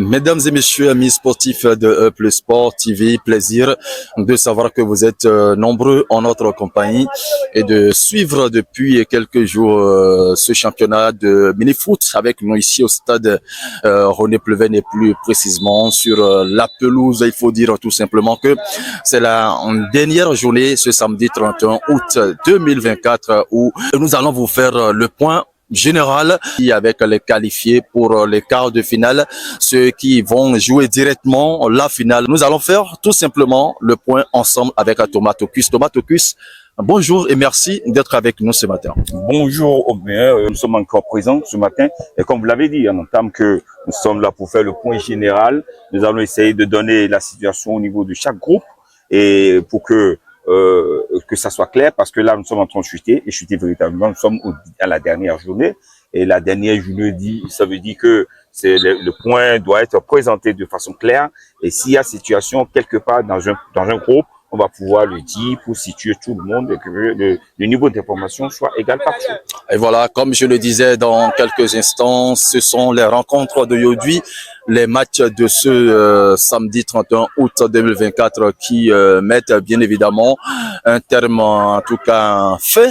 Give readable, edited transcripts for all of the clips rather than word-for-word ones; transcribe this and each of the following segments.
Mesdames et messieurs, amis sportifs de Plus Sport TV, plaisir de savoir que vous êtes nombreux en notre compagnie et de suivre depuis quelques jours ce championnat de mini-foot avec nous ici au stade René Pleven et plus précisément sur la pelouse. Il faut dire tout simplement que c'est la dernière journée ce samedi 31 août 2024 où nous allons vous faire le point général avec les qualifiés pour les quarts de finale, ceux qui vont jouer directement la finale. Nous allons faire tout simplement le point ensemble avec Thomas Tocus. Thomas Tocus, bonjour et merci d'être avec nous ce matin. Bonjour Omer, nous sommes encore présents ce matin et comme vous l'avez dit, en entame que nous sommes là pour faire le point général. Nous allons essayer de donner la situation au niveau de chaque groupe et pour que ça soit clair, parce que là nous sommes en train de chuter et chuter véritablement. Nous sommes à la dernière journée et la dernière journée ça veut dire que le point doit être présenté de façon claire et s'il y a situation quelque part dans un groupe, on va pouvoir le dire pour situer tout le monde et que le niveau d'information soit égal partout. Et voilà, comme je le disais dans quelques instants, ce sont les rencontres d'aujourd'hui, les matchs de ce samedi 31 août 2024 qui mettent bien évidemment un terme, en tout cas fait,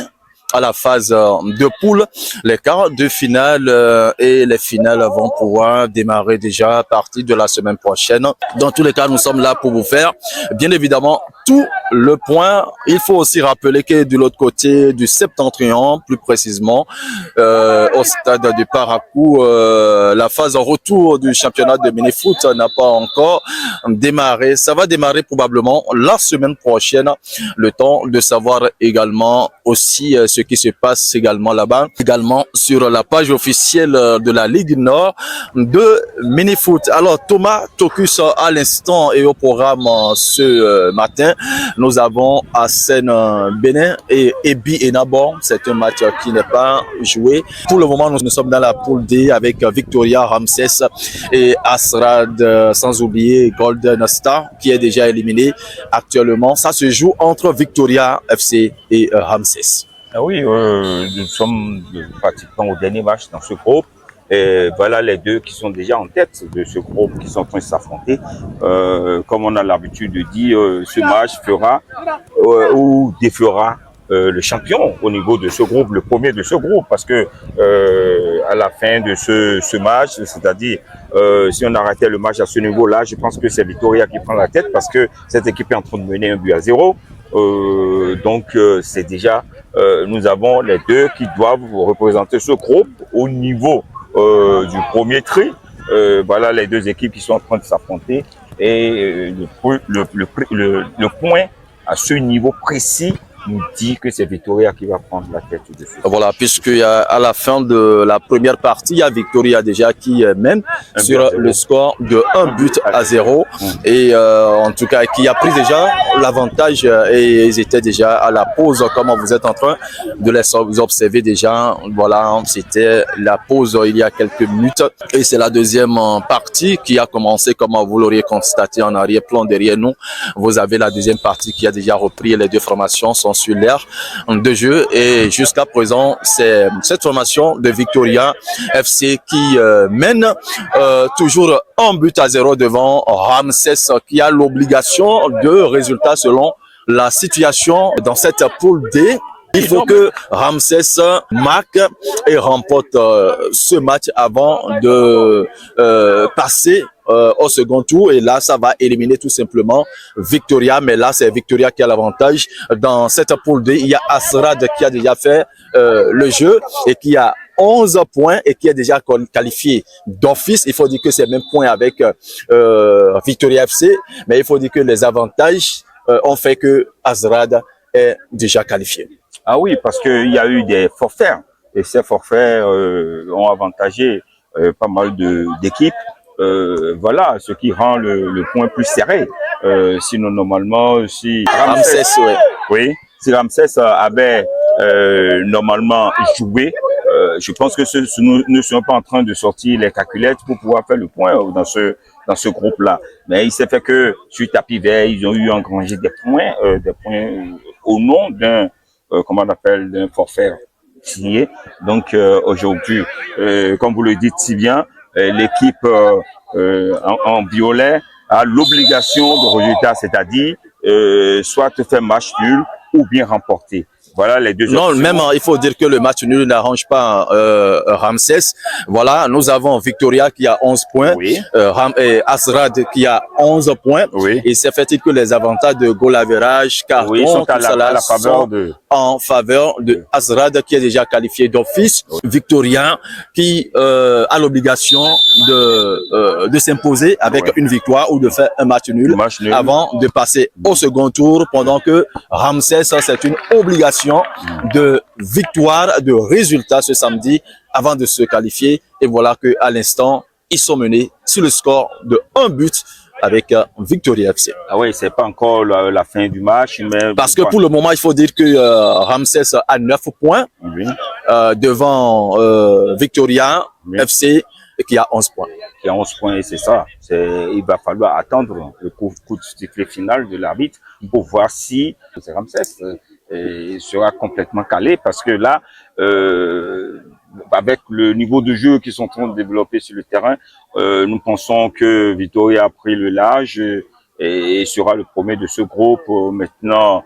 à la phase de poule. Les quarts de finale et les finales vont pouvoir démarrer déjà à partir de la semaine prochaine. Dans tous les cas, nous sommes là pour vous faire, bien évidemment, tout le point. Il faut aussi rappeler que de l'autre côté du Septentrion, plus précisément, au stade du Paracou, la phase en retour du championnat de mini-foot n'a pas encore démarré. Ça va démarrer probablement la semaine prochaine. Le temps de savoir également aussi ce qui se passe également là-bas, également sur la page officielle de la Ligue Nord de mini-foot. Alors Thomas Tocus à l'instant et au programme ce matin, nous avons Assen Bénin et Ebi Enabor. C'est un match qui n'est pas joué. Pour le moment, nous sommes dans la poule D avec Victoria, Ramses et Asrad, sans oublier Golden Star qui est déjà éliminé actuellement. Ça se joue entre Victoria FC et Ramses. Ah oui, nous sommes pratiquement au dernier match dans ce groupe. Et voilà les deux qui sont déjà en tête de ce groupe qui sont en train de s'affronter. Comme on a l'habitude de dire, ce match fera ou défera le champion au niveau de ce groupe, le premier de ce groupe, parce que à la fin de ce match, c'est-à-dire si on arrêtait le match à ce niveau-là, je pense que c'est Victoria qui prend la tête parce que cette équipe est en train de mener 1-0. Donc c'est déjà nous avons les deux qui doivent représenter ce groupe au niveau du premier tri. Voilà les deux équipes qui sont en train de s'affronter et le point à ce niveau précis nous dit que c'est Victoria qui va prendre la tête de ce. Voilà, puisque à la fin de la première partie, il y a Victoria déjà qui mène sur le score de 1-0 et en tout cas qui a pris déjà l'avantage et ils étaient déjà à la pause comme vous êtes en train de les observer déjà. Voilà, c'était la pause il y a quelques minutes et c'est la deuxième partie qui a commencé comme vous l'auriez constaté en arrière-plan derrière nous. Vous avez la deuxième partie qui a déjà repris, les deux formations sont sur l'air de jeu et jusqu'à présent c'est cette formation de Victoria FC qui mène toujours 1-0 devant Ramses qui a l'obligation de résultat selon la situation dans cette poule D. Il faut que Ramses marque et remporte ce match avant de passer au second tour et là ça va éliminer tout simplement Victoria, mais là c'est Victoria qui a l'avantage. Dans cette poule D, il y a Asrad qui a déjà fait le jeu et qui a 11 points et qui est déjà qualifié d'office. Il faut dire que c'est le même point avec Victoria FC, mais il faut dire que les avantages ont fait que Asrad est déjà qualifié. Ah oui, parce qu'il y a eu des forfaits et ces forfaits ont avantagé pas mal d'équipes. Voilà, ce qui rend le point plus serré. Sinon, normalement, si si Ramses avait normalement joué, je pense que nous ne sommes pas en train de sortir les calculettes pour pouvoir faire le point dans ce groupe-là. Mais il s'est fait que sur tapis vert, ils ont eu engrangé des points au nom d'un comment on appelle, d'un forfait signé. Donc aujourd'hui, comme vous le dites si bien, l'équipe en violet a l'obligation de résultat, c'est-à-dire soit faire match nul ou bien remporter. Voilà les deux Non, options. même il faut dire que le match nul n'arrange pas Ramsès. Voilà, nous avons Victoria qui a 11 points, Oui. Et Asrad qui a 11 points. Oui. Et c'est fait que les avantages de goal average, carton, Oui, ils sont à tout ça la là faveur sont de... en faveur de Asrad qui est déjà qualifié d'office. Oui. Victoria qui a l'obligation de s'imposer avec Oui. une victoire ou de faire un match nul, avant de passer au second tour, pendant que Ramsès, c'est une obligation de victoire, de résultat ce samedi avant de se qualifier. Et voilà que à l'instant, ils sont menés sur le score de 1 but avec Victoria FC. Ah oui, c'est pas encore la fin du match, mais... Parce que pour le moment, il faut dire que Ramsès a 9 points oui. devant Victoria FC qui a 11 points. Qui a 11 points, c'est ça. Il va falloir attendre le coup de sifflet final de l'arbitre pour voir si Ramsès sera complètement calé, parce que là, avec le niveau de jeu qu'ils sont en train de développer sur le terrain, nous pensons que Victoria a pris le large et sera le premier de ce groupe. Maintenant,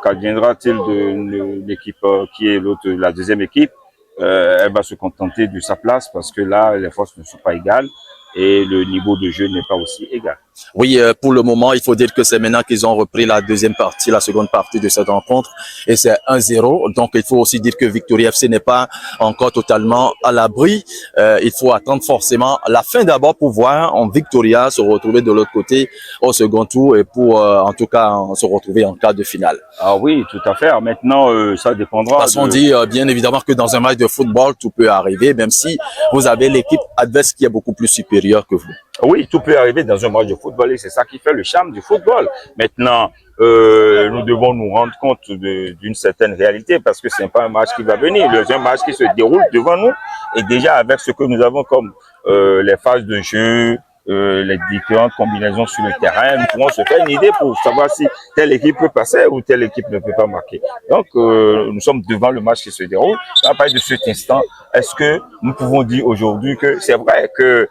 qu'adviendra-t-il de l'équipe qui est l'autre, la deuxième équipe? Elle va se contenter de sa place, parce que là, les forces ne sont pas égales et le niveau de jeu n'est pas aussi égal. Oui, pour le moment, il faut dire que c'est maintenant qu'ils ont repris la deuxième partie, la seconde partie de cette rencontre, et c'est 1-0. Donc, il faut aussi dire que Victoria FC n'est pas encore totalement à l'abri. Il faut attendre forcément la fin d'abord pour voir en Victoria se retrouver de l'autre côté au second tour et pour, en tout cas, se retrouver en quart de finale. Ah oui, tout à fait. Maintenant, ça dépendra. Parce qu'on dit bien évidemment que dans un match de football, tout peut arriver, même si vous avez l'équipe adverse qui est beaucoup plus supérieure que vous. Oui, tout peut arriver dans un match de football et c'est ça qui fait le charme du football. Maintenant, nous devons nous rendre compte d'une certaine réalité, parce que c'est pas un match qui va venir, c'est un match qui se déroule devant nous. Et déjà, avec ce que nous avons comme les phases de jeu, les différentes combinaisons sur le terrain, nous pourrons se faire une idée pour savoir si telle équipe peut passer ou telle équipe ne peut pas marquer. Donc, nous sommes devant le match qui se déroule. À partir de cet instant, est-ce que nous pouvons dire aujourd'hui que c'est vrai que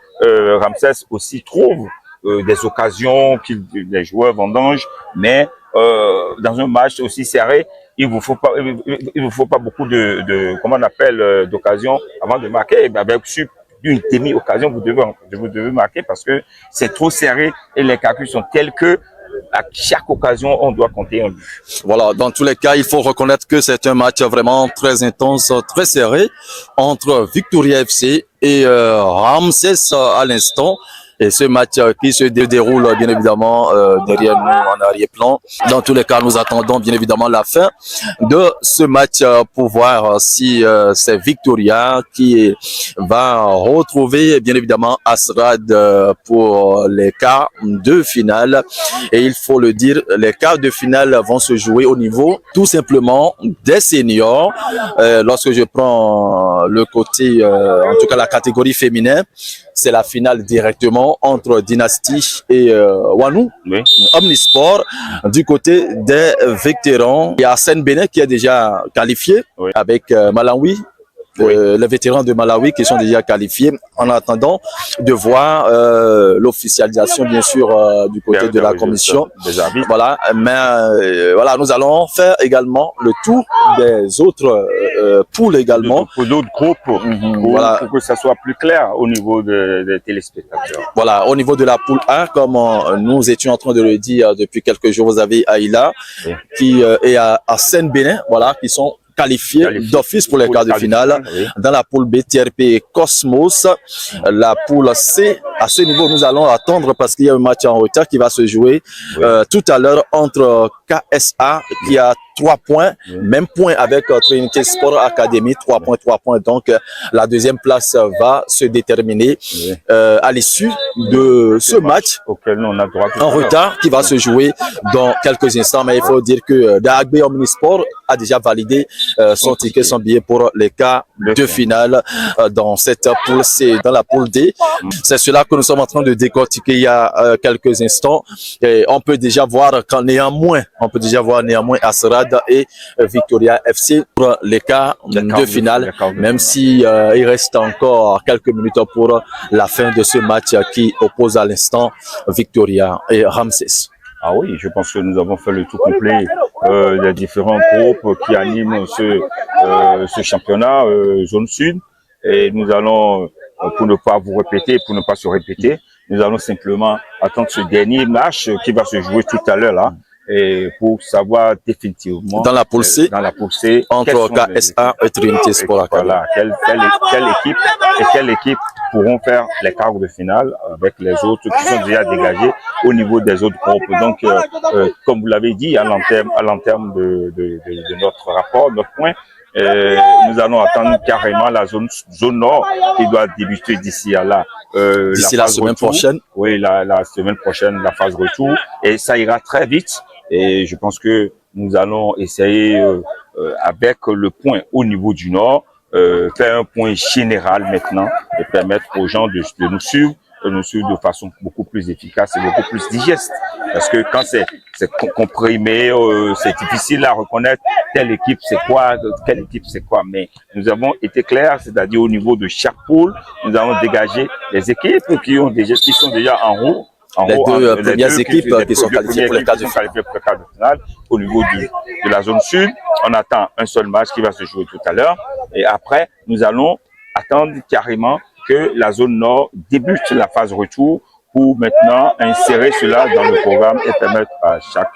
Ramsès aussi trouve des occasions que les joueurs vendangent, mais dans un match aussi serré, il vous faut pas beaucoup comment on appelle d'occasions avant de marquer. Avec une demi-occasion, vous devez marquer, parce que c'est trop serré et les calculs sont tels que à chaque occasion, on doit compter un but. Voilà, dans tous les cas, il faut reconnaître que c'est un match vraiment très intense, très serré entre Victoria FC et Ramsès à l'instant. Et ce match qui se déroule bien évidemment derrière nous en arrière-plan. Dans tous les cas, nous attendons bien évidemment la fin de ce match pour voir si c'est Victoria qui va retrouver bien évidemment Asrad pour les quarts de finale. Et il faut le dire, les quarts de finale vont se jouer au niveau tout simplement des seniors. Lorsque je prends le côté, en tout cas la catégorie féminin, c'est la finale directement entre Dynasty et Wanou, oui. Omnisport. Du côté des vétérans, il y a Arsène Bénin qui est déjà qualifié, oui, avec Malawi. Oui. Les vétérans de Malawi qui sont déjà qualifiés, en attendant de voir l'officialisation bien sûr du côté de la commission. Voilà, mais voilà, nous allons faire également le tour des autres poules également. Pour d'autres groupes, voilà, pour que ça soit plus clair au niveau des téléspectateurs. Voilà, au niveau de la poule A, comme nous étions en train de le dire depuis quelques jours, vous avez Aïla, oui, qui est à Arsène Bénin, voilà, qui sont qualifiés d'office pour les quarts de finale. Oui. Dans la poule B, TRP et Cosmos. La poule C, à ce niveau, nous allons attendre parce qu'il y a un match en retard qui va se jouer tout à l'heure entre KSA qui a 3 points, même point avec Trinity Sport Academy, 3 points. Donc, la deuxième place va se déterminer à l'issue de ce match auquel on a droit en retard qui va se jouer dans quelques instants. Mais il faut dire que Dagbe Omnisport a déjà validé son ticket, son billet pour les quarts de finale dans cette poule C. Dans la poule D, c'est cela que nous sommes en train de décortiquer il y a quelques instants. Et on peut déjà voir néanmoins Asrad et Victoria FC pour les quarts de finale, même si il reste encore quelques minutes pour la fin de ce match qui oppose à l'instant Victoria et Ramses. Ah oui, je pense que nous avons fait le tout complet des différents groupes qui animent ce championnat zone sud. Et nous allons, pour ne pas vous répéter, pour ne pas se répéter, nous allons simplement attendre ce dernier match qui va se jouer tout à l'heure là, et pour savoir définitivement dans la poule C, entre KSA et Trinité Sport Academy. Voilà, quelle équipe pourront faire les quarts de finale avec les autres qui sont déjà dégagés au niveau des autres groupes. Donc, comme vous l'avez dit, à long terme de notre rapport, notre point, nous allons attendre carrément la zone nord qui doit débuter d'ici à là. D'ici la semaine prochaine. Oui, la semaine prochaine, la phase retour. Et ça ira très vite. Et je pense que nous allons essayer, avec le point au niveau du nord, faire un point général maintenant et permettre aux gens de nous suivre de façon beaucoup plus efficace et beaucoup plus digeste. Parce que quand c'est comprimé, c'est difficile à reconnaître telle équipe c'est quoi, quelle équipe c'est quoi. Mais nous avons été clairs, c'est-à-dire au niveau de chaque poule, nous avons dégagé les équipes qui sont déjà en haut. Les deux premières équipes qui sont qualifiées pour les quarts de finale. Au niveau de la zone sud, on attend un seul match qui va se jouer tout à l'heure. Et après, nous allons attendre carrément que la zone nord débute la phase retour pour maintenant insérer cela dans le programme et permettre à chaque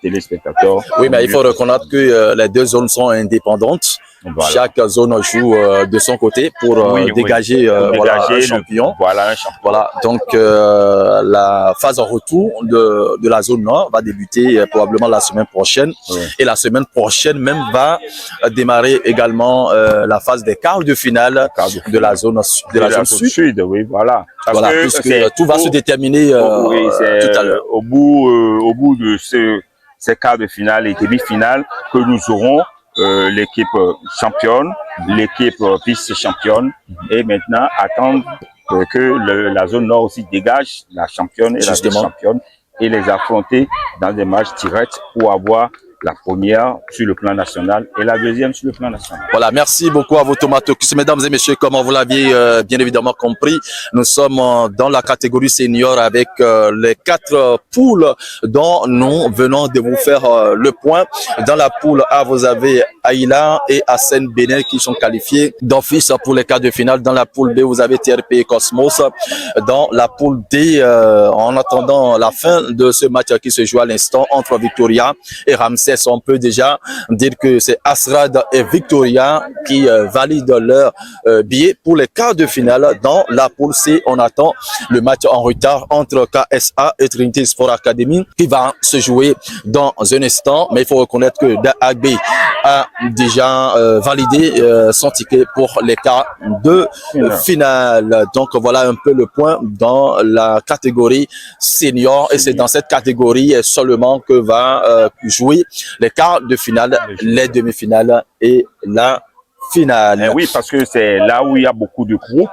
téléspectateur. Oui, mais il faut reconnaître que les deux zones sont indépendantes. Voilà. Chaque zone joue de son côté pour dégager, voilà, un champion. Voilà, donc la phase en retour de la zone nord va débuter probablement la semaine prochaine. Oui. Et la semaine prochaine même va démarrer également la phase des quarts de finale de la zone sud. Oui, voilà. Parce voilà, puisque tout va se déterminer tout à l'heure. Au bout de ces quarts de finale et demi-finale que nous aurons l'équipe championne, l'équipe vice-championne, et maintenant attendre que la zone nord aussi dégage la championne et la vice-championne et les affronter dans des matchs directs pour avoir la première sur le plan national et la deuxième sur le plan national. Voilà, merci beaucoup à vous Tomatokis. Mesdames et messieurs, comme vous l'aviez bien évidemment compris, nous sommes dans la catégorie senior avec les 4 poules dont nous venons de vous faire le point. Dans la poule A, vous avez Aïla et Hassen Bénin qui sont qualifiés d'office pour les quarts de finale. Dans la poule B, vous avez TRP et Cosmos. Dans la poule D, en attendant la fin de ce match qui se joue à l'instant entre Victoria et Ramses, on peut déjà dire que c'est Asrad et Victoria qui valident leur billet pour les quarts de finale. Dans la poule C, on attend le match en retard entre KSA et Trinité Sport Academy qui va se jouer dans un instant. Mais il faut reconnaître que DAB a déjà validé son ticket pour les quarts de finale. Donc voilà un peu le point dans la catégorie senior. Et c'est dans cette catégorie seulement que va jouer les quarts de finale, les demi-finales et la finale. Oui, parce que c'est là où il y a beaucoup de groupes.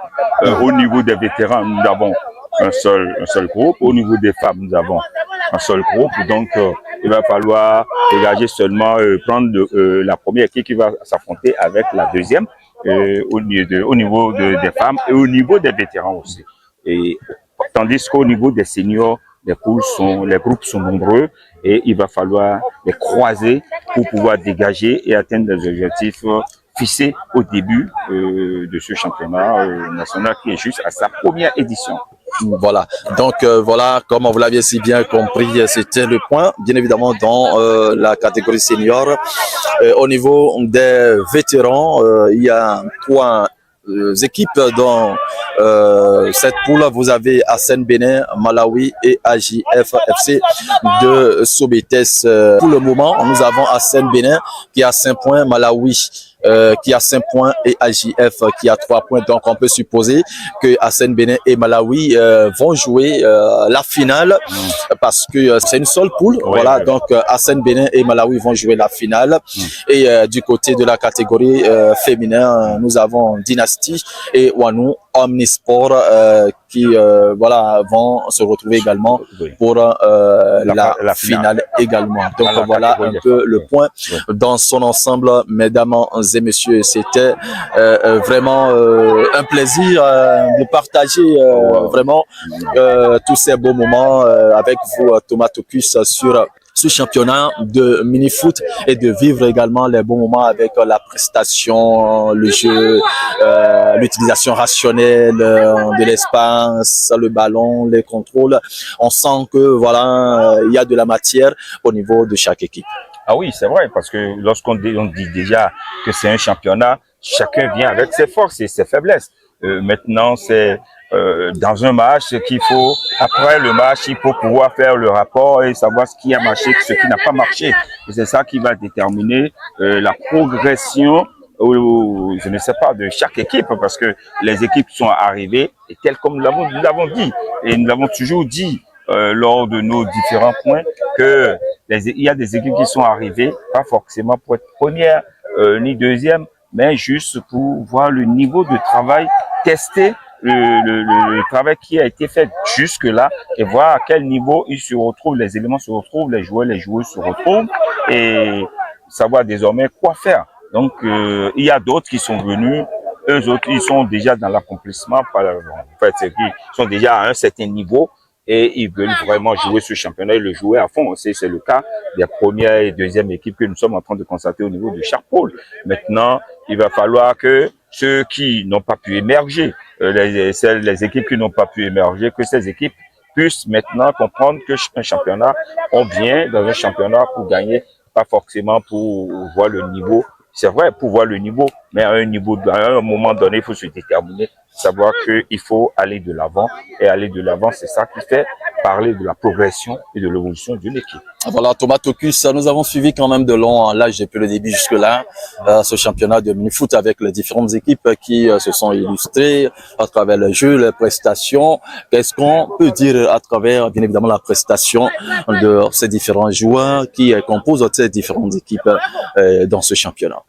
Au niveau des vétérans, nous avons un seul groupe. Au niveau des femmes, nous avons un seul groupe. Donc, il va falloir dégager seulement, prendre la première équipe qui va s'affronter avec la deuxième au niveau des femmes et au niveau des vétérans aussi. Et tandis qu'au niveau des seniors, les groupes sont nombreux et il va falloir les croiser pour pouvoir dégager et atteindre les objectifs fixés au début de ce championnat national qui est juste à sa première édition. Voilà, donc voilà, comme vous l'aviez si bien compris, c'était le point, bien évidemment, dans la catégorie senior. Au niveau des vétérans, il y a 3 équipes dans cette poule. Vous avez Hassen Bénin, Malawi et AJF FC de Sobetes. Pour le moment, nous avons Hassen Bénin qui a 5 points, Malawi qui a 5 points et AJF qui a 3 points. Donc on peut supposer que Hassen Bénin et Malawi vont jouer la finale parce que c'est une seule poule. Voilà, donc Hassen Bénin et Malawi vont jouer la finale. Et du côté de la catégorie féminin, nous avons Dynasty et Wanou Omnisport qui voilà, vont se retrouver également pour la finale également. Donc voilà un peu le point dans son ensemble, mesdames et messieurs. C'était vraiment un plaisir de partager vraiment tous ces beaux moments avec vous, Thomas Tocus, sur ce championnat de mini-foot et de vivre également les bons moments avec la prestation, le jeu, l'utilisation rationnelle de l'espace, le ballon, les contrôles. On sent que voilà, il y a de la matière au niveau de chaque équipe. Ah oui, c'est vrai, parce que lorsqu'on dit déjà que c'est un championnat, chacun vient avec ses forces et ses faiblesses. Maintenant, c'est dans un match, ce qu'il faut, après le match, il faut pouvoir faire le rapport et savoir ce qui a marché, ce qui n'a pas marché. Et c'est ça qui va déterminer la progression, ou, je ne sais pas, de chaque équipe, parce que les équipes sont arrivées, et telles comme nous l'avons dit, et nous l'avons toujours dit lors de nos différents points, que il y a des équipes qui sont arrivées, pas forcément pour être première ni deuxième, mais juste pour voir le niveau de travail, tester le travail qui a été fait jusque-là et voir à quel niveau ils se retrouvent, les éléments se retrouvent, les joueurs se retrouvent et savoir désormais quoi faire. Donc, il y a d'autres qui sont venus, eux autres, ils sont déjà dans l'accomplissement, en fait, ils sont déjà à un certain niveau et ils veulent vraiment jouer ce championnat et le jouer à fond. C'est le cas des premières et deuxièmes équipes que nous sommes en train de constater au niveau de chaque pôle. Maintenant, il va falloir que ceux qui n'ont pas pu émerger, les équipes qui n'ont pas pu émerger, que ces équipes puissent maintenant comprendre que un championnat, on vient dans un championnat pour gagner, pas forcément pour voir le niveau. C'est vrai, pour voir le niveau, mais à un moment donné, il faut se déterminer, savoir qu'il faut aller de l'avant. Et aller de l'avant, c'est ça qui fait parler de la progression et de l'évolution d'une équipe. Voilà, Thomas Tocus, nous avons suivi quand même de long, là depuis le début jusque-là, ce championnat de mini-foot avec les différentes équipes qui se sont illustrées à travers le jeu, les prestations. Qu'est-ce qu'on peut dire à travers, bien évidemment, la prestation de ces différents joueurs qui composent ces différentes équipes dans ce championnat?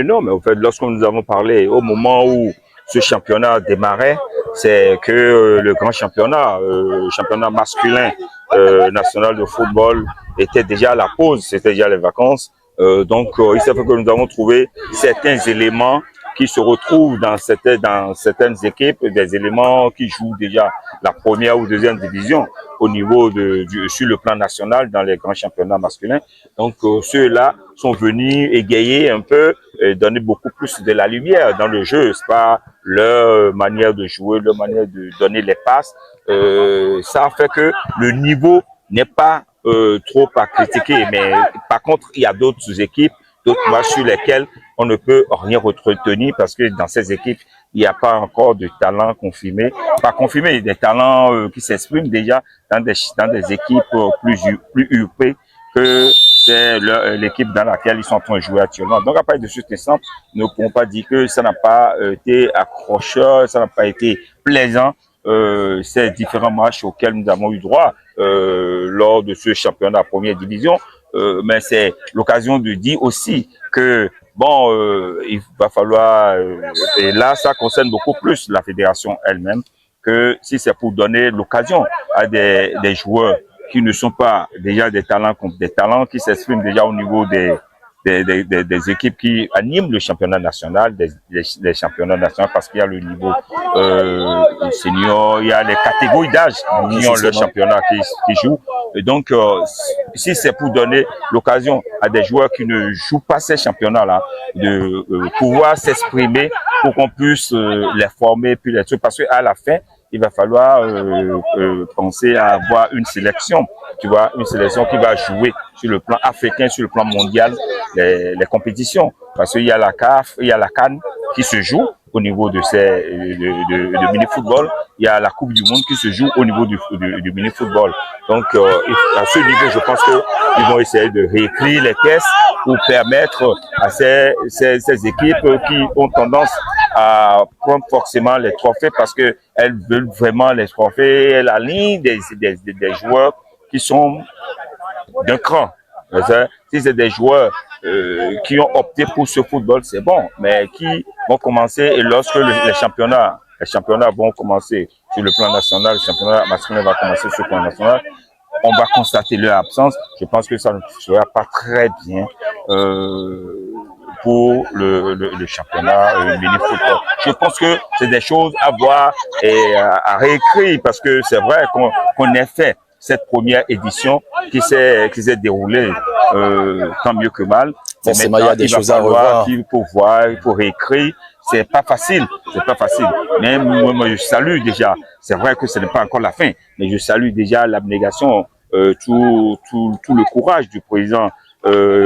Non, mais en fait, lorsque nous avons parlé au moment où ce championnat démarrait, c'est que le grand championnat, championnat masculin national de football, était déjà à la pause, c'était déjà les vacances. Donc, il s'est fait que nous avons trouvé certains éléments qui se retrouvent dans certaines équipes, des éléments qui jouent déjà la première ou deuxième division au niveau sur le plan national dans les grands championnats masculins. Donc, ceux-là sont venus égayer un peu, donner beaucoup plus de la lumière dans le jeu. C'est pas leur manière de jouer, leur manière de donner les passes. Ça fait que le niveau n'est pas trop à critiquer. Mais par contre, il y a d'autres équipes, d'autres matchs sur lesquels on ne peut rien retenir parce que dans ces équipes, il n'y a pas encore de talent confirmé. Pas confirmé, des talents qui s'expriment déjà dans des équipes plus huppées que c'est l'équipe dans laquelle ils sont en train de jouer actuellement. Donc, à partir de cet instant, nous ne pouvons pas dire que ça n'a pas été accrocheur, ça n'a pas été plaisant. Ces différents matchs auxquels nous avons eu droit lors de ce championnat première division. Mais c'est l'occasion de dire aussi que bon, il va falloir, et là ça concerne beaucoup plus la fédération elle-même, que si c'est pour donner l'occasion à des joueurs qui ne sont pas déjà des talents qui s'expriment déjà au niveau des équipes qui animent le championnat national, des championnats nationaux, parce qu'il y a le niveau senior, il y a les catégories d'âge qui ont le championnat qui jouent. Et donc, si c'est pour donner l'occasion à des joueurs qui ne jouent pas ces championnats-là de pouvoir s'exprimer pour qu'on puisse les former, puis les trucs, parce qu'à la fin, il va falloir penser à avoir une sélection, tu vois, une sélection qui va jouer sur le plan africain, sur le plan mondial, les compétitions. Parce qu'il y a la CAF, il y a la CAN qui se joue au niveau de mini-football. Il y a la Coupe du Monde qui se joue au niveau du mini-football. Donc, à ce niveau, je pense qu'ils vont essayer de réécrire les tests pour permettre à ces équipes qui ont tendance à prendre forcément les trophées parce que elles veulent vraiment les trophées. Elles alignent des joueurs qui sont d'un cran. Si c'est des joueurs qui ont opté pour ce football, c'est bon, mais qui vont commencer et lorsque les championnats les championnats vont commencer sur le plan national, le championnat masculin va commencer sur le plan national, on va constater leur absence. Je pense que ça ne sera pas très bien pour le championnat mini-football. Je pense que c'est des choses à voir et à réécrire parce que c'est vrai qu'on ait fait cette première édition qui s'est déroulée tant mieux que mal. Forcément, il y a des choses à revoir. Il faut voir, il faut réécrire. C'est pas facile, Mais moi, je salue déjà. C'est vrai que ce n'est pas encore la fin, mais je salue déjà l'abnégation, tout le courage du président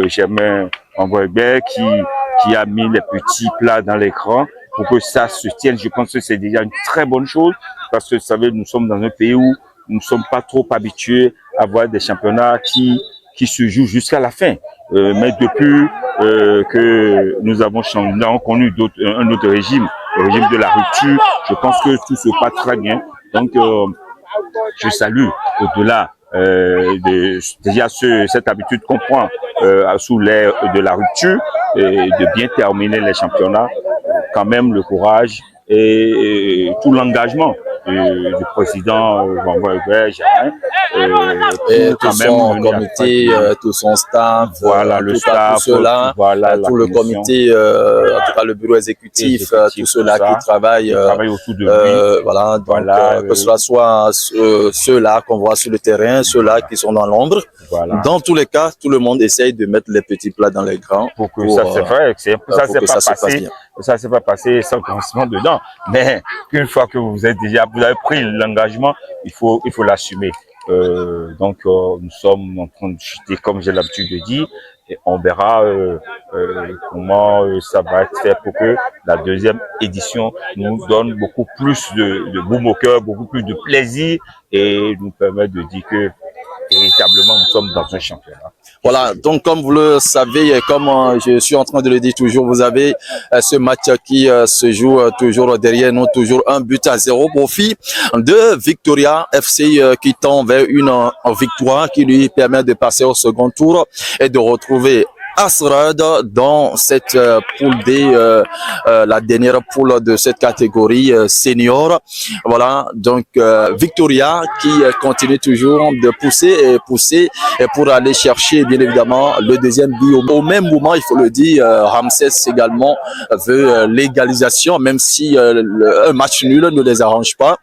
Germain Ambroise qui a mis les petits plats dans l'écran pour que ça se tienne. Je pense que c'est déjà une très bonne chose parce que vous savez, nous sommes dans un pays où nous ne sommes pas trop habitués à voir des championnats qui se jouent jusqu'à la fin. Mais depuis que nous avons connu un autre régime, le régime de la rupture, je pense que tout se passe très bien. Donc, je salue au-delà déjà cette habitude qu'on prend sous l'ère de la rupture et de bien terminer les championnats, quand même le courage et tout l'engagement du président et tout son comité, tout son staff, voilà le staff, tout cela, voilà tout le comité, en tout cas le bureau exécutif, tout ceux-là qui travaillent autour de lui. Voilà, donc que ce soit ceux-là qu'on voit sur le terrain, ceux-là qui sont dans l'ombre. Voilà. Dans tous les cas, tout le monde essaye de mettre les petits plats dans les grands. Pour que ça se fasse, ça s'est pas passé sans commencement dedans. Mais qu'une fois que vous avez pris l'engagement, il faut l'assumer. Donc nous sommes en train de chuter, comme j'ai l'habitude de dire, et on verra comment ça va être fait pour que la deuxième édition nous donne beaucoup plus de baume au cœur, beaucoup plus de plaisir et nous permet de dire que véritablement nous sommes dans un championnat. Voilà, donc comme vous le savez, et comme je suis en train de le dire toujours, vous avez ce match qui se joue toujours derrière nous, toujours 1-0 profit de Victoria FC qui tend vers une victoire qui lui permet de passer au second tour et de retrouver Asrad dans cette poule D, la dernière poule de cette catégorie senior. Voilà, donc Victoria qui continue toujours de pousser et pour aller chercher bien évidemment le deuxième but. Au même moment, il faut le dire, Ramsès également veut l'égalisation, même si un match nul ne les arrange pas.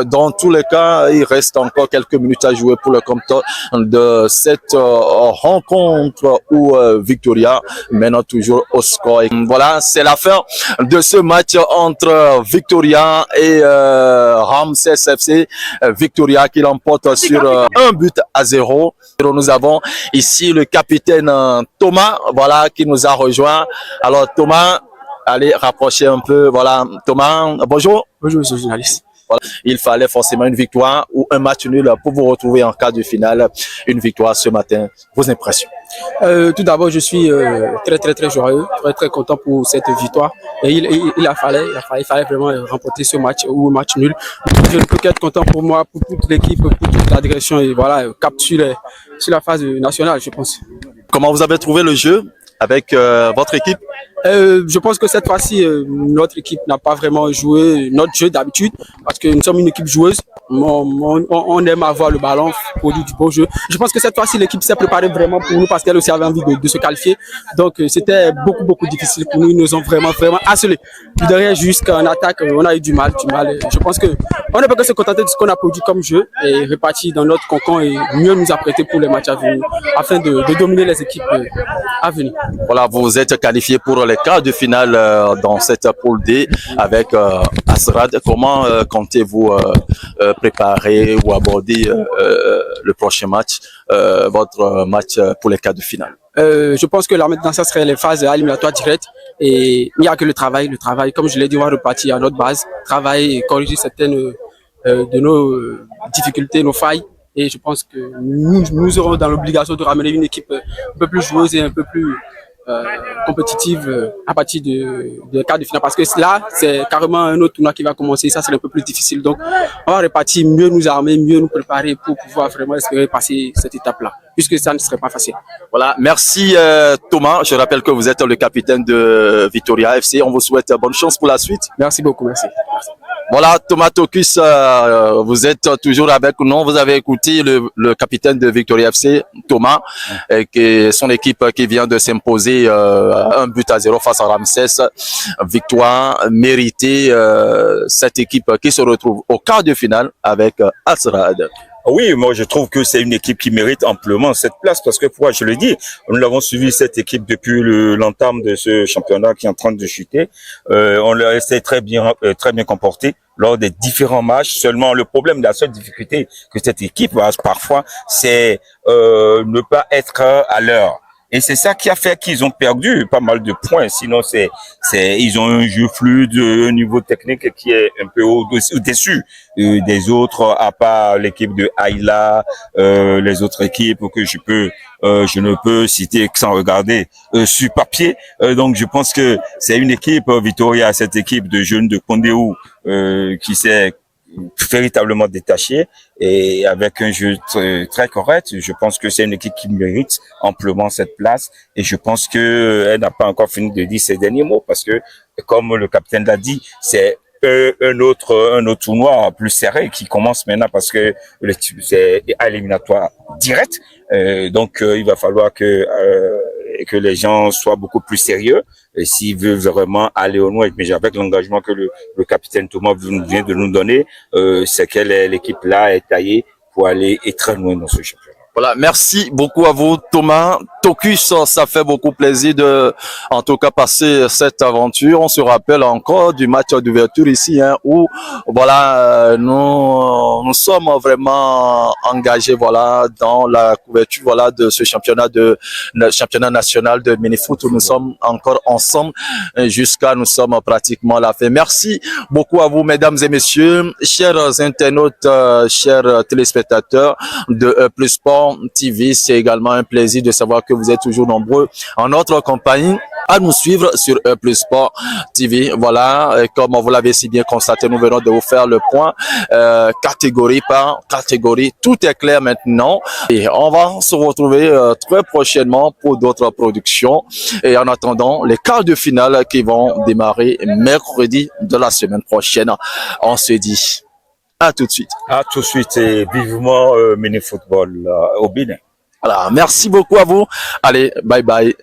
Dans tous les cas, il reste encore quelques minutes à jouer pour le compte de cette rencontre où Victoria mène toujours au score. Et voilà, c'est la fin de ce match entre Victoria et Ramsès FC. Victoria qui l'emporte sur 1-0. Nous avons ici le capitaine Thomas, voilà, qui nous a rejoint. Alors Thomas, allez rapprocher un peu. Voilà, Thomas, bonjour. Bonjour, monsieur le journaliste. Voilà. Il fallait forcément une victoire ou un match nul pour vous retrouver en quart de finale. Une victoire ce matin. Vos impressions? Tout d'abord, je suis très joyeux, très content pour cette victoire. Et il fallait vraiment remporter ce match ou un match nul. Je ne peux qu'être content pour moi, pour toute l'équipe, pour toute la direction et voilà, cap sur la phase nationale, je pense. Comment vous avez trouvé le jeu avec votre équipe? Je pense que cette fois-ci, notre équipe n'a pas vraiment joué notre jeu d'habitude parce que nous sommes une équipe joueuse. On aime avoir le ballon, produire du beau jeu. Je pense que cette fois-ci, l'équipe s'est préparée vraiment pour nous parce qu'elle aussi avait envie de se qualifier. Donc, c'était beaucoup difficile pour nous. Ils nous ont vraiment harcelés. Puis derrière, jusqu'en attaque, on a eu du mal. Je pense que on ne peut que se contenter de ce qu'on a produit comme jeu et repartir dans notre cocon et mieux nous apprêter pour les matchs à venir afin de dominer les équipes à venir. Voilà, vous êtes qualifié pour les quarts de finale dans cette poule D avec Asrad. Comment comptez-vous préparer ou aborder le prochain match, votre match pour les quarts de finale? Je pense que là maintenant, ça serait les phases éliminatoires directes et il n'y a que le travail. Comme je l'ai dit, on va repartir à notre base, travailler et corriger certaines de nos difficultés, nos failles. Et je pense que nous aurons dans l'obligation de ramener une équipe un peu plus joueuse et un peu plus compétitive à partir de quart de finale. Parce que là, c'est carrément un autre tournoi qui va commencer. Ça, c'est un peu plus difficile. Donc, on va repartir, mieux nous armer, mieux nous préparer pour pouvoir vraiment espérer passer cette étape-là, puisque ça ne serait pas facile. Voilà, merci Thomas. Je rappelle que vous êtes le capitaine de Victoria FC. On vous souhaite bonne chance pour la suite. Merci beaucoup, merci. Voilà, Thomas Tocus, vous êtes toujours avec nous. Vous avez écouté le capitaine de Victoria FC, Thomas, et son équipe qui vient de s'imposer 1-0 face à Ramsès. Victoire méritée, cette équipe qui se retrouve au quart de finale avec Al-Sadd. Oui, moi je trouve que c'est une équipe qui mérite amplement cette place parce que pourquoi je le dis, nous l'avons suivi cette équipe depuis l'entame de ce championnat qui est en train de chuter. On l'a resté très bien comporté lors des différents matchs. Seulement le problème, la seule difficulté que cette équipe a parfois, c'est ne pas être à l'heure. Et c'est ça qui a fait qu'ils ont perdu pas mal de points. Sinon, ils ont un jeu fluide, un niveau technique qui est un peu au-dessus des autres, à part l'équipe de Ayla, les autres équipes que je ne peux citer que sans regarder sur papier. Donc, je pense que c'est une équipe, Vitoria, cette équipe de jeunes de Kondéou, qui s'est véritablement détaché et avec un jeu très correct. Je pense que c'est une équipe qui mérite amplement cette place et je pense que elle n'a pas encore fini de dire ses derniers mots parce que, comme le capitaine l'a dit, c'est un autre tournoi plus serré qui commence maintenant parce que c'est à éliminatoire direct. Donc, il va falloir que les gens soient beaucoup plus sérieux s'ils veulent vraiment aller au loin. Mais avec l'engagement que le capitaine Thomas vient de nous donner, c'est que l'équipe là est taillée pour aller très loin dans ce championnat. Voilà, merci beaucoup à vous, Thomas Tocus. Ça fait beaucoup plaisir de, en tout cas, passer cette aventure. On se rappelle encore du match d'ouverture ici, où, voilà, nous sommes vraiment engagés, voilà, dans la couverture, voilà, de ce championnat le championnat national de mini-foot où nous sommes encore ensemble nous sommes pratiquement à la fin. Merci beaucoup à vous, mesdames et messieurs, chers internautes, chers téléspectateurs de Plus Sport TV. C'est également un plaisir de savoir que vous êtes toujours nombreux en notre compagnie à nous suivre sur Plus Sport TV. Voilà, et comme vous l'avez si bien constaté, nous venons de vous faire le point catégorie par catégorie. Tout est clair maintenant et on va se retrouver très prochainement pour d'autres productions. Et en attendant, les quarts de finale qui vont démarrer mercredi de la semaine prochaine. On se dit à tout de suite. À tout de suite et vivement mini-football au Bénin. Voilà, merci beaucoup à vous. Allez, bye bye.